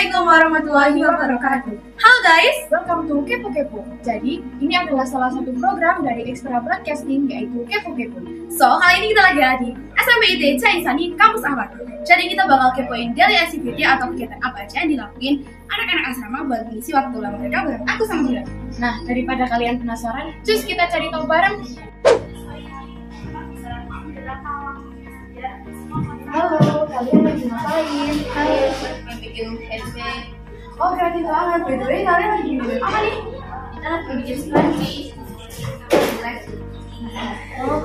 Assalamualaikum warahmatullahi wabarakatuh. Halo guys, Welcome to Kepo Kepo. Jadi, ini adalah salah satu program dari Extra Broadcasting yaitu Kepo Kepo. so kali ini kita lagi ada di SMPIT Caisani Kampus Ahmad. Jadi kita bakal kepoin daily activity atau kegiatan apa aja yang dilakuin anak-anak asrama buat mengisi waktu luang mereka bareng aku sama Jilan. Nah, daripada kalian penasaran, cus kita cari tahu bareng. Halo, kalian lagi ngapain? Hai, bikin handmade. Oh, kreatif banget. By the way, kalian lagi bikin apa nih? Kita lagi bikin scrunchie. Oh,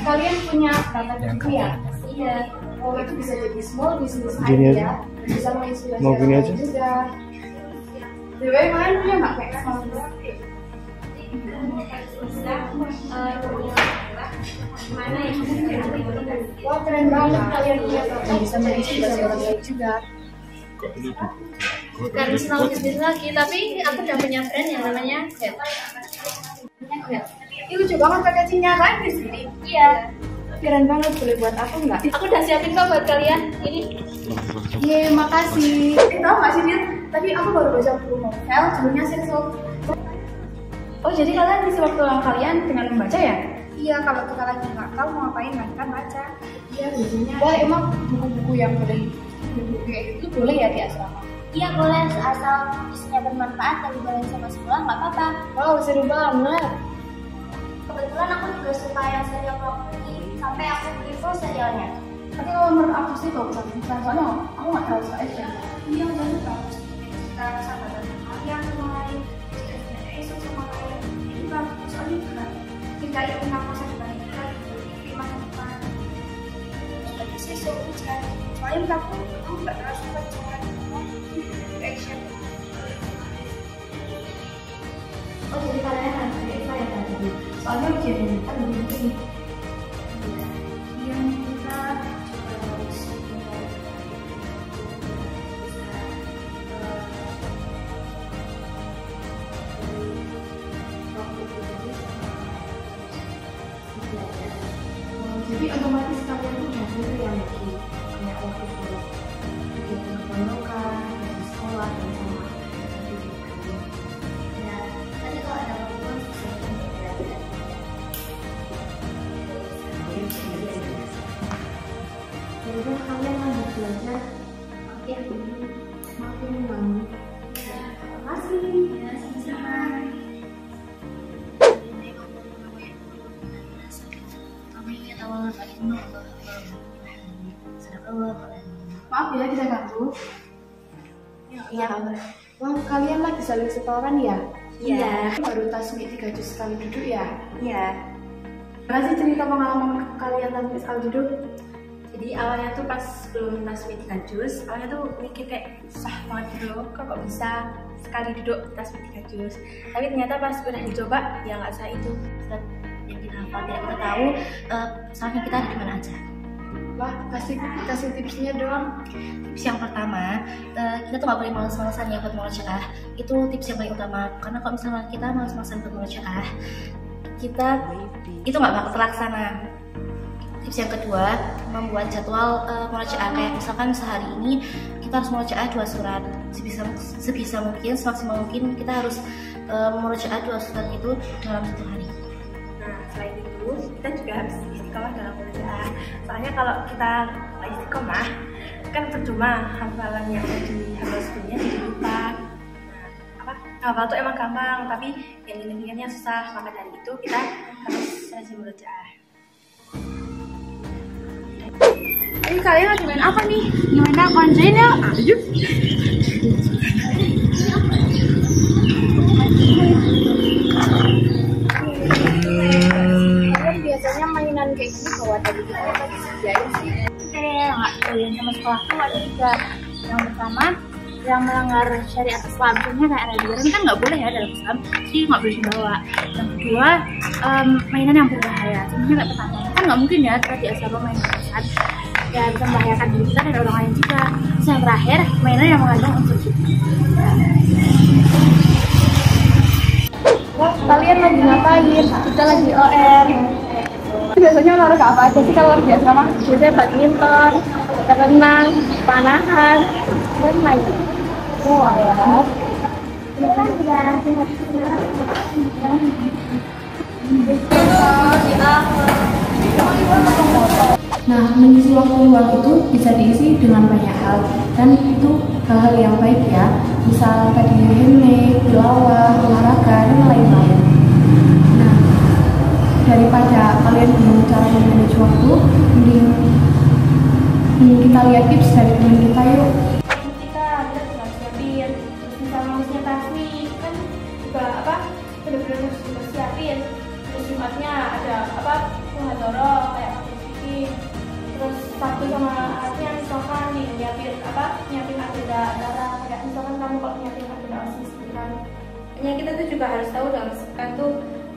kalian punya data buku ya? Iya. Oh, itu bisa jadi small business Gini idea. aja. Bisa menginspirasi Mau gini orang aja? juga. By the way, kalian punya nggak kayak kalau wah, keren banget kalian punya data bisa menginspirasi orang lain juga. Bukan small business lagi, tapi aku udah punya brand yang namanya Head. Ini lucu banget packagingnya, kalian di sini. Iya. Keren banget, boleh buat aku nggak? Aku udah siapin kok buat kalian. Ini. Iya, makasih. Tahu nggak sih, Dit? Tadi aku baru baca buku novel, judulnya Sensor. Oh, jadi kalian ngisi waktu luang kalian dengan membaca ya? Iya, kalau kita lagi nggak tahu mau ngapain, kan baca. Iya, biasanya. Wah, emang buku-buku yang boleh buku kayak gitu boleh ya di asrama? Iya boleh, asal isinya bermanfaat dan dibawain sama sekolah nggak apa-apa. Wow, seru banget. Kebetulan aku juga suka yang serial properti, sampai aku beli full serialnya. Tapi kalau menurut aku sih kalau misalnya soalnya aku nggak terlalu suka aja. Iya banget kalau kita sahabatan kalian mulai isu sama kalian itu kan soalnya juga kita itu masa depan kita di masa depan. Tapi sih ujian, soalnya aku nggak terlalu suka cara action. Oh, jadi kalian harus itu ya tadi. Soalnya ujian ini kan begini. Yang kita harus Jadi otomatis kalian tuh udah gitu ya lagi kayak waktu itu kegiatan kebayokan di sekolah dan sama. ya nanti kalau ada waktu bisa belajar. Jadi kalian lanjut belajar makin bangun. Terima kasih. Ya, sama-sama. Maaf ya bisa ganggu. Iya. Wah, kalian lagi saling setoran ya? Iya. Baru tasmi 3 juz sekali duduk ya? Iya. Gimana sih cerita pengalaman kalian tasmi sekali duduk? Jadi awalnya tuh pas belum tasmi 3 juz, awalnya tuh mikir kayak susah banget gitu loh, kok bisa sekali duduk tasmi 3 juz. Tapi ternyata pas udah dicoba, ya nggak usah itu. Yang kita hafal, yang kita tahu, salahnya kita ada di mana aja. Wah, kasih tipsnya dong. Tips yang pertama, kita tuh nggak boleh malas-malasan ya buat murojaah. Itu tips yang paling utama. Karena kalau misalnya kita malas-malasan buat murojaah, kita itu nggak bakal terlaksana. Tips yang kedua, membuat jadwal murojaah. Kayak misalkan sehari ini kita harus murojaah 2 surat. Sebisa mungkin, semaksimal mungkin kita harus murojaah 2 surat itu dalam 1 hari. Nah, selain itu, kita juga harus istiqomah dalam belajar. Soalnya kalau kita nggak istiqomah, kan percuma hafalan yang di hafal sebelumnya jadi lupa. Nah, hafal tuh emang gampang, tapi yang ingat-ingatnya susah. Maka dari itu kita harus rajin belajar. Ini kalian lagi main apa nih? Gimana konjoin ya? Ayo. Kalian biasanya mainan kayak gini bawa dari kita lagi sediain sih? Nggak kalian sama sekolah tuh ada 3. Yang pertama, yang melanggar syariat Islam, contohnya kayak radiran kan nggak boleh ya dalam Islam, jadi nggak boleh dibawa. Yang kedua, mainan yang berbahaya, contohnya kayak petasan, kan nggak mungkin ya kita di asrama main petasan, ya bisa membahayakan diri kita dan orang lain juga. Terus yang terakhir, mainan yang mengandung unsur fitnah. Wah, kalian lagi ngapain? Kita lagi OM. Biasanya olahraga apa aja sih kalau di asrama? Biasanya badminton, renang, panahan, dan lain. Nah, mengisi waktu luang itu bisa diisi dengan banyak hal, dan itu hal-hal yang baik ya. Misal tadi handmade, tilawah, olahraga, dan lain-lain. Nah, daripada kalian bingung cara memanage waktu, mending kita lihat tips dari teman kita yuk. Kita juga siapin, terus misal maunya Tasmi kan juga bener-bener harus dipersiapin. Terus Jumatnya ada muhadharah kayak speaking. Terus Sabtu sama Ahadnya misalkan nih nyiapin agenda acara, kayak misalkan kamu kalau nyiapin agenda OSIS gitu kan. Hanya kita tuh juga harus tahu dalam sepekan tuh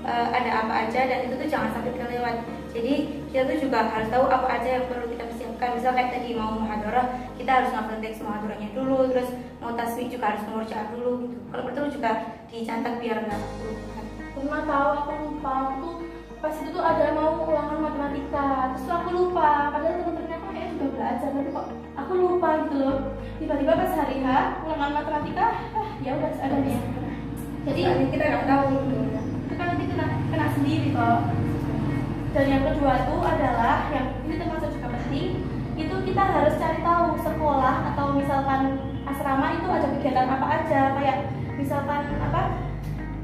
ada apa aja, dan itu tuh jangan sampai kelewat. Jadi kita tuh juga harus tahu apa aja yang perlu kita persiapkan. Misal kayak tadi mau muhadharah, kita harus ngapalin teks muhadharahnya dulu, terus mau tasbih juga harus mengerjakan dulu gitu. Kalau perlu juga dicatat biar nggak kelupaan. Cuma tahu aku lupa, aku tuh pas itu tuh ada mau ulangan matematika, terus aku lupa, padahal temen-temen aku kayak juga belajar, tapi kok aku lupa gitu loh. Tiba-tiba pas hari H ulangan matematika, ya udah seadanya. Jadi kita nggak tahu gitu. itu kan nanti kena sendiri kok. Dan yang kedua itu adalah yang ini termasuk juga penting, itu kita harus cari tahu sekolah atau misalkan asrama itu ada kegiatan apa aja, kayak misalkan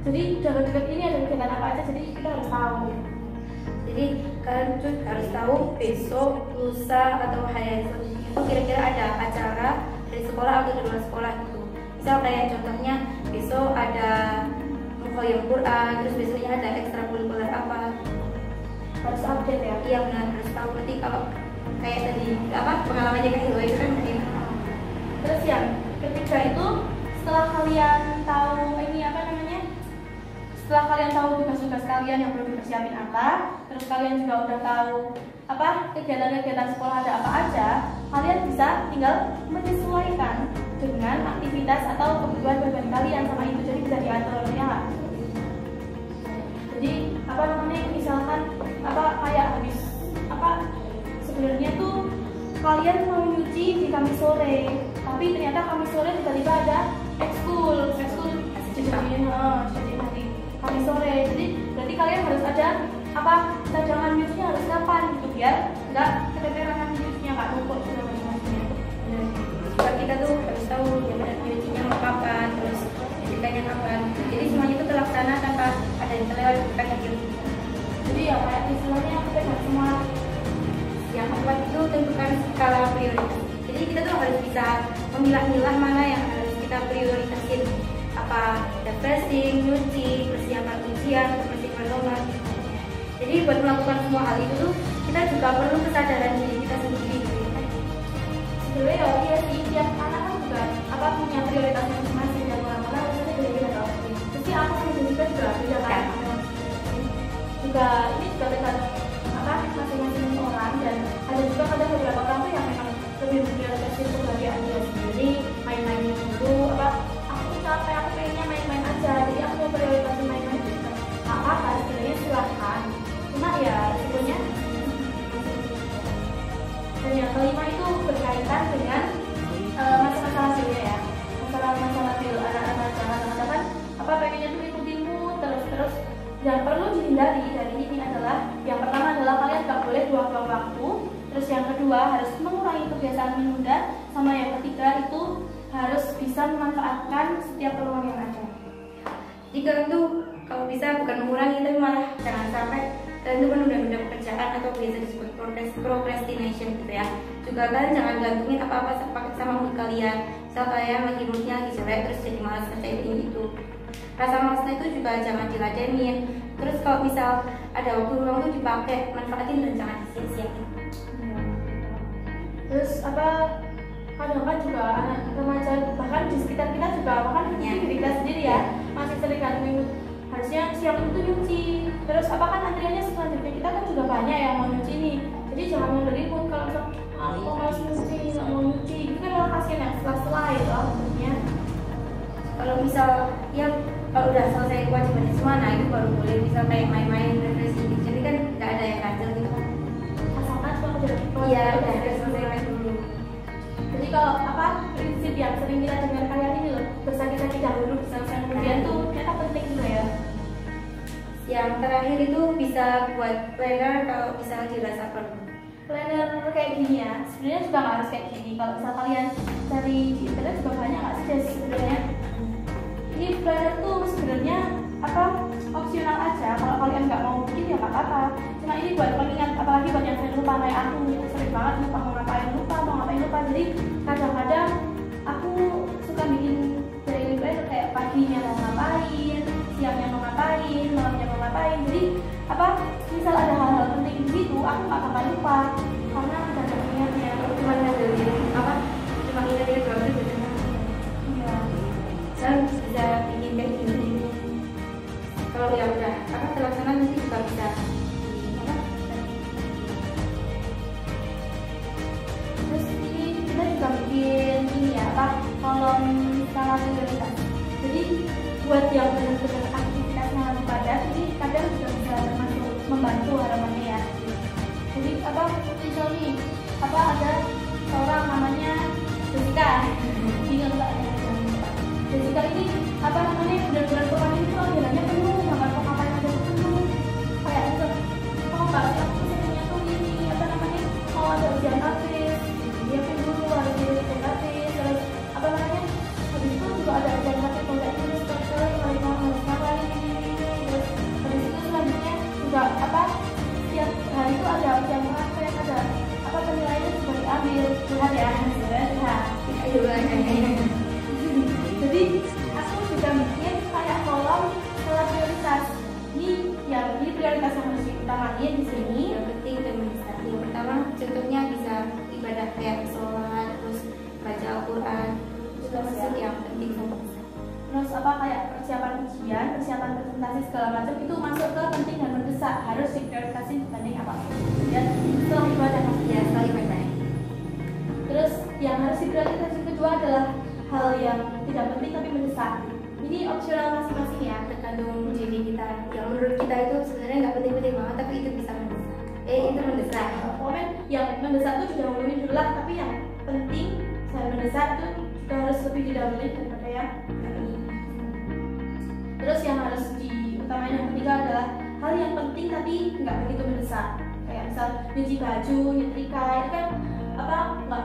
jadi dekat-dekat ini ada kegiatan apa aja, jadi kita harus tahu. Jadi kalian tuh harus tahu besok, lusa, atau hari itu kira-kira ada acara dari sekolah atau dari luar sekolah gitu. Misal kayak contohnya besok ada mukhoyam Quran, terus besoknya ada ekstrakurikuler apa. Harus update ya. Iya benar, harus tahu. Nanti kalau kayak tadi pengalamannya kayak Hilwa itu kan mungkin. Terus yang ketiga itu setelah kalian tahu setelah kalian tahu tugas-tugas kalian yang perlu dipersiapin apa, terus kalian juga udah tahu kegiatan-kegiatan sekolah ada apa aja, kalian bisa tinggal menyesuaikan dengan aktivitas atau kebutuhan pribadi kalian sama itu, jadi bisa diatur ya nggak? Jadi misalkan kayak habis sebenarnya tuh kalian mau nyuci di Kamis sore, tapi ternyata Kamis sore tiba-tiba ada ekskul jadi nanti Kamis sore, jadi berarti kalian harus ada cadangan nyucinya harus kapan gitu, biar nggak keteteran nanti nyucinya, nggak numpuk segala macam-macamnya. Juga kita tuh harus tahu jam nyucinya mau kapan, terus nyucikannya kapan, jadi semuanya itu terlaksana tanpa ada yang terlewat, bukan yang gitu. Jadi ya kayak istilahnya kita nggak semua. Yang keempat itu tentukan skala prioritas. Jadi kita tuh harus bisa memilah-milah mana yang harus kita prioritasin, refreshing, nyuci, persiapan ujian, persiapan lomba. Jadi buat melakukan semua hal itu tuh kita juga perlu kesadaran diri kita sendiri. Sebenarnya ya iya sih, tiap anak kan juga punya prioritasnya masing-masing, dan mana harusnya beda-beda loh. Jadi aku sama juga beda kan. Juga ini juga tergantung masing-masing orang, dan ada juga kadang beberapa orang tuh yang memang lebih memprioritaskan kebahagiaan dia sendiri, main-main dulu, aku capek, aku pengennya main-main aja, jadi aku mau prioritasin main-main juga. Apa sebenarnya silahkan, cuma ya resikonya. Dan yang kelima itu berkaitan dengan masalah labil ya, masalah labil anak-anak jangan pengennya tuh ikutin mood terus. Yang perlu dihindari dari ini adalah, yang pertama adalah kalian gak boleh buang-buang waktu, terus yang kedua harus mengurangi kebiasaan menunda, sama yang ketiga itu harus bisa memanfaatkan setiap peluang yang ada. Jadi kalian tuh kalau bisa bukan mengurangi, tapi malah jangan sampai kalian tuh menunda-nunda pekerjaan atau biasa disebut procrastination gitu ya. Juga kalian jangan gantungin apa-apa sama mood kalian. Misal kalian lagi moodnya lagi jelek terus jadi malas kerjain ini itu. Rasa malasnya itu juga jangan diladenin. Terus kalau misal ada waktu luang tuh dipakai, manfaatin dan jangan disia-siain. Terus kadang kan juga anak remaja, bahkan di sekitar kita juga, bahkan di diri kita sendiri ya, masih sering gantungin harusnya siang itu nyuci. Terus kan antriannya selanjutnya kita kan juga banyak yang mau nyuci nih. Jadi jangan membeli pun kalau misal aku malas nyuci, nggak mau nyuci, itu kan malah kasihan ya, setelah itu maksudnya. Kalau misal kalau udah selesai kewajiban semua, nah itu baru boleh misal kayak main-main refreshing. Jadi kan nggak ada yang ganjel gitu kan. Asalkan kalau udah selesai main dulu. Jadi kalau prinsip yang sering kita dengar kalian ini loh, bersakit-sakit dahulu, kemudian tuh ternyata penting juga ya. Yang terakhir itu bisa buat planner kalau bisa dirasakan. Planner kayak gini ya, sebenarnya juga nggak harus kayak gini. Kalau misal kalian cari di internet juga banyak nggak sih sebenarnya. Ini planner tuh sebenarnya opsional aja. Kalau kalian nggak mau bikin ya nggak apa-apa. Cuma ini buat pengingat, apalagi buat yang sering lupa kayak aku, sering banget lupa mau ngapain lupa. Jadi kadang-kadang aku suka bikin daily planner kayak paginya mau ngapain, siangnya mau ngapain, malamnya mau ngapain. Jadi misal ada hal-hal penting gitu, aku nggak bakal lupa karena udah ada pengingatnya. Cuma ngandelin cuma ingatnya doang itu benar. Iya. Saya bisa bikin kayak gini. Kalau ya udah terlaksana nanti juga bisa Terus ini kita juga bikin ini ya kolom skala prioritas. Jadi buat yang benar-benar aktivitasnya lebih padat, ini kadang juga bisa termasuk membantu harapannya ya. Jadi misal nih ada seorang namanya Jessica. Ingat nggak Jessica ini benar-benar kemarin itu anggarannya penuh, nggak mau ngapain aja penuh. Kayak misal nggak sih aku sebenarnya tuh ini mau ada ujian artis, dia kan dulu harus jadi ujian artis, terus habis itu juga ada ujian artis produk ini struktur kali harus ngapain ini, terus habis itu selanjutnya juga setiap hari itu ada ujian praktek, ada penilaiannya juga diambil, lihat ya sebenarnya jadi aku juga bikin kayak kolom skala prioritas. Ini prioritas yang harus diutamain di sini. yang penting dan bisa. Yang pertama contohnya bisa ibadah kayak sholat, terus baca Al-Quran, itu termasuk yang penting sama bisa. Terus kayak persiapan ujian, persiapan presentasi segala macam itu masuk ke penting dan mendesak, harus diprioritaskan dibanding apapun. Dan setelah ibadah Ya, sekali ibadah. Terus yang harus diprioritaskan kedua adalah hal yang tidak penting tapi mendesak. Ini opsional masing-masing ya, Tergantung diri kita. Yang menurut kita itu sebenarnya nggak penting-penting banget, tapi itu bisa mendesak. Itu mendesak. Komen yang mendesak itu didahului dulu lah, tapi yang penting saya mendesak itu juga harus lebih didahului daripada yang ini. Terus yang harus diutamain yang ketiga adalah hal yang penting tapi nggak begitu mendesak. Kayak misal nyuci baju, nyetrika, itu kan nggak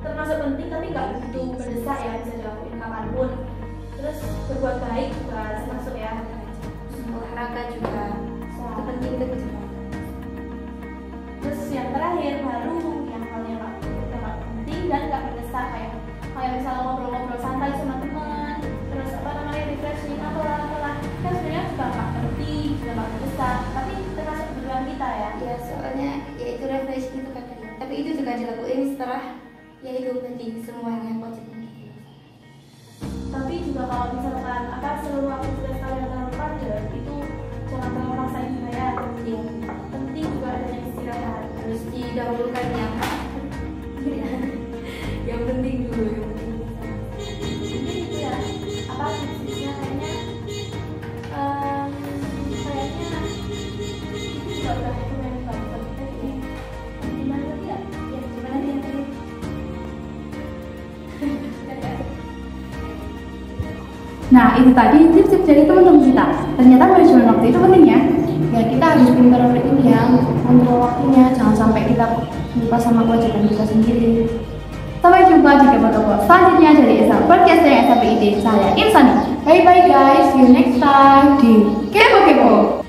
termasuk penting tapi nggak begitu mendesak ya, bisa dilakuin kapanpun. Terus berbuat baik juga termasuk ya. Olahraga juga itu penting itu juga. Terus yang terakhir baru yang hal yang nggak penting dan nggak mendesak kayak misalnya ngobrol-ngobrol santai sama teman, terus refreshing apalah kan sebenarnya juga nggak penting, juga nggak mendesak, tapi termasuk kebutuhan kita ya. Ya soalnya ya itu refreshing itu kadang. Tapi itu juga dilakuin setelah ya itu penting semuanya wajib. Tapi juga kalau misalkan seluruh aktivitas kalian terlalu padat itu jangan terlalu maksain juga ya. Penting juga adanya istirahat, Harus didahulukan yang penting dulu, yang penting. mungkin itu ya tipsnya kayaknya itu juga udah lumayan bagus ya. Gimana lagi ya? Ya gimana nih yang tadi? Nah, itu tadi tips-tips dari teman-teman kita. Ternyata manajemen waktu itu penting ya. Ya, kita harus pintar ini ya, kontrol waktunya. Jangan sampai kita lupa sama kewajiban kita sendiri. Sampai jumpa di kelompok selanjutnya dari Esa Podcast yang SAPID. Saya Insani. Bye-bye guys, see you next time di Kepo Kepo.